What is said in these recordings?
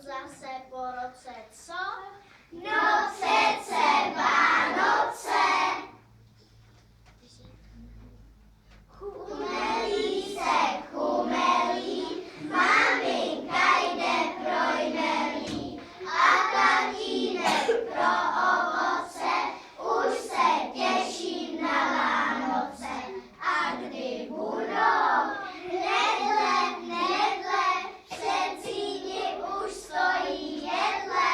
zase po roce, co? No přece Vánoce. Chumelí se chumelí, maminka jde pro jmelí a tatínek pro ovoce, už se těším na Vánoce. A kdy budou? Hnedle, před síni už stojí jedle.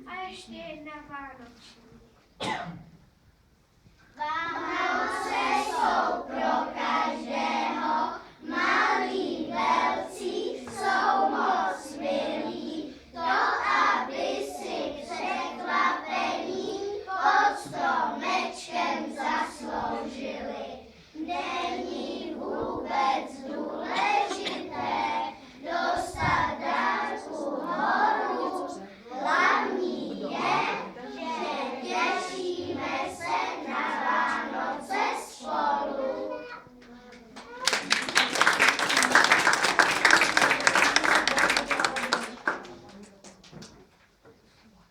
A ještě jedna vánoční. Vánoce jsou pro každého, malí, velcí jsou moc milí, to, aby si překvapení pod stromečkem zasloužili. Není vůbec důležité dostat dárku horu, hlavní je, že těšíme se na Vánoce spolu.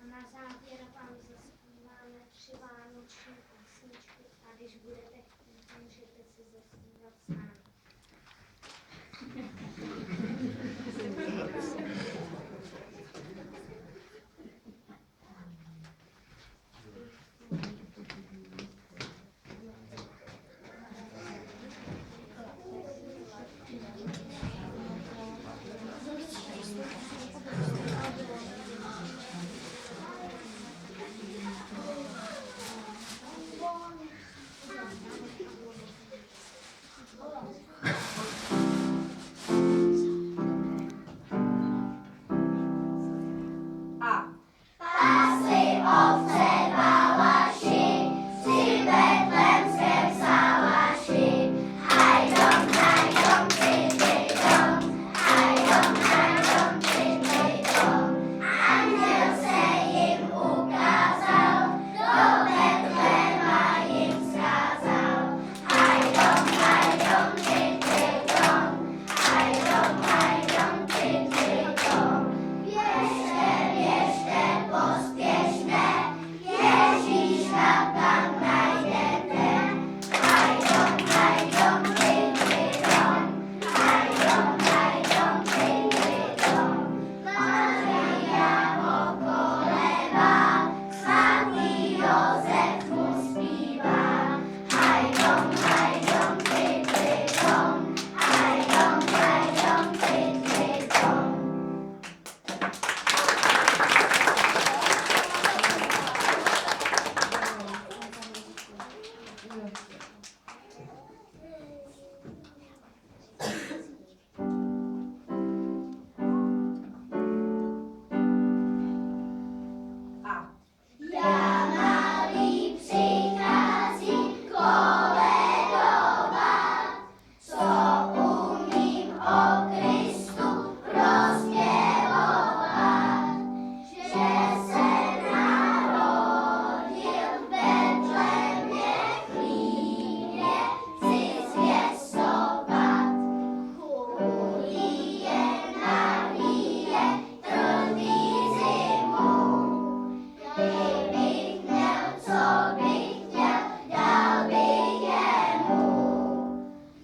A na závěr vám zaspíváme 3 vánoční písničky a když budete chtít, můžete si zaspívat s námi. Pasy ovce valaši, si betlemském salaši. Hajdom, tididom, hajdom, tididom. Anděl se jim ukázal, do Betlema jim zkázal. Hajdom, tididom, hajdom, tididom. Běžte, pospěšme, Ježíška tam najdete. Hajdom, tididom, hajdom, tididom. Maria ho kolébá, svatý Josef mu zpívá. Hajdom, tididom, hajdom, tididom. Já malý přicházím koledovat, co umím o Kristu rozpěvovat, že se narodil v Betlémě chlívě, chci zvěstovat. Chůlí je Marie, trpí zimu. Kdybych měl, co bych chtěl, dal bych jemu.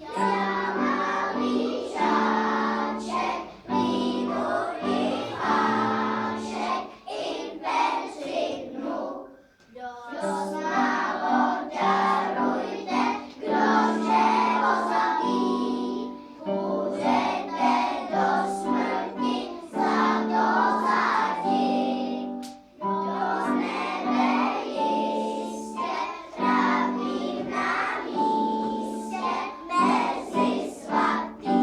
Já malý žáček, línu i háček, i Petři vnuk. Dost málo darujte, groše zlatý, můžete do smrti zlato zatit. Do nebe jistě, trávím na místě, mezi svatý.